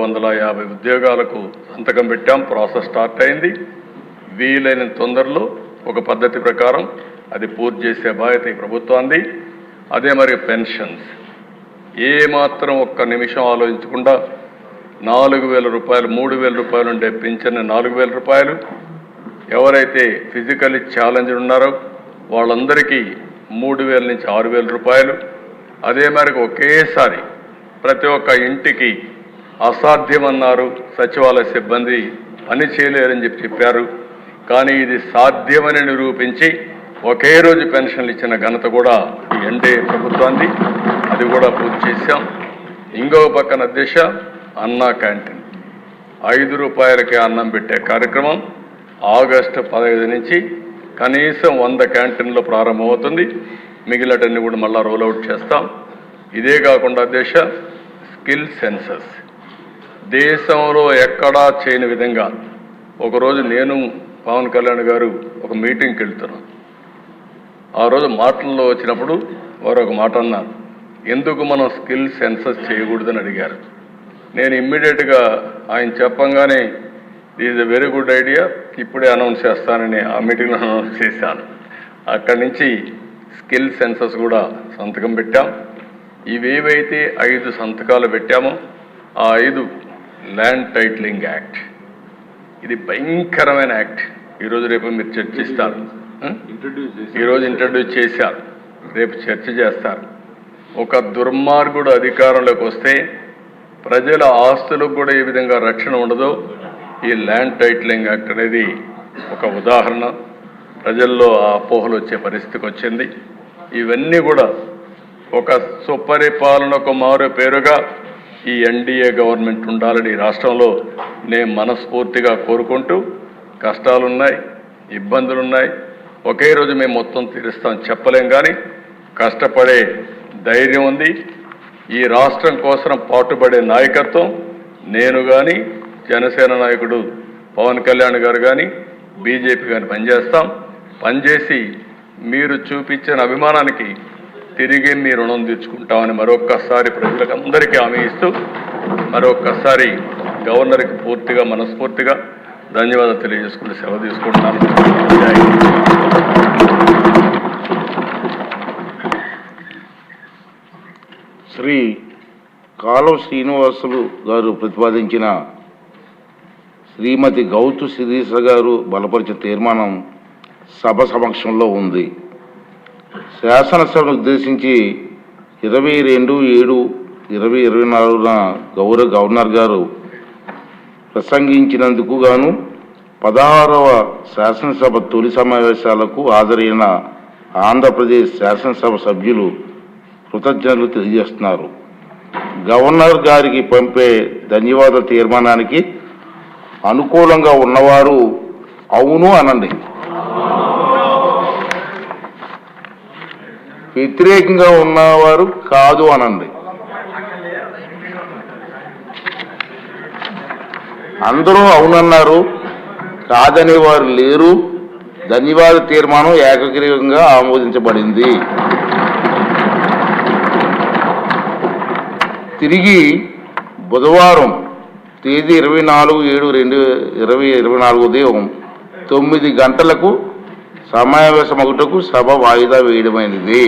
250 ఉద్యోగాలకు సంతకం పెట్టాం. ప్రాసెస్ స్టార్ట్ అయింది. వీలైన తొందరలో ఒక పద్ధతి ప్రకారం అది పూర్తి చేసే బాధ్యత ఈ ప్రభుత్వాన్ని. అదే మరి పెన్షన్స్ ఏమాత్రం ఒక్క నిమిషం ఆలోచించకుండా 4,000 రూపాయలు 3,000 రూపాయలు ఉండే పింఛన్ 4,000 రూపాయలు, ఎవరైతే ఫిజికల్లీ ఛాలెంజ్ ఉన్నారో వాళ్ళందరికీ 3,000 నుంచి 6,000 రూపాయలు. అదే మేరకు ఒకేసారి ప్రతి ఒక్క ఇంటికి అసాధ్యమన్నారు సచివాలయ సిబ్బంది, పని చేయలేరని చెప్పారు. కానీ ఇది సాధ్యమని నిరూపించి ఒకే రోజు పెన్షన్లు ఇచ్చిన ఘనత కూడా ఈ ఎన్డీఏ ప్రభుత్వాన్ని. అది కూడా పూర్తి చేశాం. ఇంకో పక్కన దిశ అన్నా క్యాంటీన్ 5 రూపాయలకే అన్నం పెట్టే కార్యక్రమం ఆగస్టు 15 నుంచి కనీసం 100 క్యాంటీన్లో ప్రారంభమవుతుంది. మిగిలినటన్ని కూడా మళ్ళీ రోల్అవుట్ చేస్తాం. ఇదే కాకుండా దిశ స్కిల్ సెన్సస్ దేశంలో ఎక్కడా చేయని విధంగా ఒకరోజు నేను పవన్ కళ్యాణ్ గారు ఒక మీటింగ్కి వెళ్తున్నాను. ఆ రోజు మాటల్లో వచ్చినప్పుడు వారు ఒక మాట అన్నారు, ఎందుకు మనం స్కిల్ సెన్సస్ చేయకూడదని అడిగారు. నేను ఇమ్మీడియట్గా ఆయన చెప్పంగానే is a very good idea, ఇప్పుడే అనౌన్స్ చేస్తానని ఆ మీటింగ్లో అనౌన్స్ చేశాను. అక్కడి నుంచి స్కిల్ సెన్సస్ కూడా సంతకం పెట్టాం. ఇవేవైతే 5 సంతకాలు పెట్టామో ఆ 5 ల్యాండ్ టైటిలింగ్ యాక్ట్, ఇది భయంకరమైన యాక్ట్. ఈరోజు రేపు మీరు చర్చిస్తారు. ఈరోజు ఇంట్రడ్యూస్ చేశారు, రేపు చర్చ చేస్తారు. ఒక దుర్మార్గుడు అధికారంలోకి వస్తే ప్రజల ఆస్తులకు కూడా ఏ విధంగా రక్షణ ఉండదో ఈ ల్యాండ్ టైటిలింగ్ యాక్ట్ అనేది ఒక ఉదాహరణ. ప్రజల్లో ఆ అపోహలు వచ్చే పరిస్థితికి వచ్చింది. ఇవన్నీ కూడా ఒక సుపరిపాలనకు మారు పేరుగా ఈ ఎన్డీఏ గవర్నమెంట్ ఉండాలని రాష్ట్రంలో నేను మనస్ఫూర్తిగా కోరుకుంటూ, కష్టాలున్నాయి, ఇబ్బందులున్నాయి, ఒకే రోజు మేము మొత్తం తీరుస్తాం చెప్పలేం, కానీ కష్టపడే ధైర్యం ఉంది. ఈ రాష్ట్రం కోసం పాటుపడే నాయకత్వం నేను కానీ, జనసేన నాయకుడు పవన్ కళ్యాణ్ గారు కానీ, బీజేపీ కానీ పనిచేసి మీరు చూపించిన అభిమానానికి తిరిగి మీ రుణం తీర్చుకుంటామని మరొక్కసారి ప్రజలకు అందరికీ హామీ ఇస్తూ మరొక్కసారి గవర్నర్కి పూర్తిగా మనస్ఫూర్తిగా ధన్యవాదాలు తెలియజేసుకుంటూ సెలవు తీసుకుంటున్నాను. శ్రీ కాలువ శ్రీనివాసులు గారు ప్రతిపాదించిన శ్రీమతి గౌతు శిరీష గారు బలపరిచిన తీర్మానం సభ సమక్షంలో ఉంది. శాసనసభను ఉద్దేశించి 22/7/2024 గౌరవ గవర్నర్ గారు ప్రసంగించినందుకు గాను 16వ శాసనసభ తొలి సమావేశాలకు హాజరైన ఆంధ్రప్రదేశ్ శాసనసభ సభ్యులు కృతజ్ఞతలు తెలియజేస్తున్నారు. గవర్నర్ గారికి పంపే ధన్యవాదాల తీర్మానానికి అనుకూలంగా ఉన్నవారు అవును అనండి, వ్యతిరేకంగా ఉన్నవారు కాదు అనండి. అందరూ అవునన్నారు, కాదనే వారు లేరు. ధన్యవాద తీర్మానం ఏకగ్రీవంగా ఆమోదించబడింది. తిరిగి బుధవారం తేదీ 24/7/2024 ఉదయం 9 గంటలకు సమావేశమగుటకు సభ వాయిదా వేయడమైనది.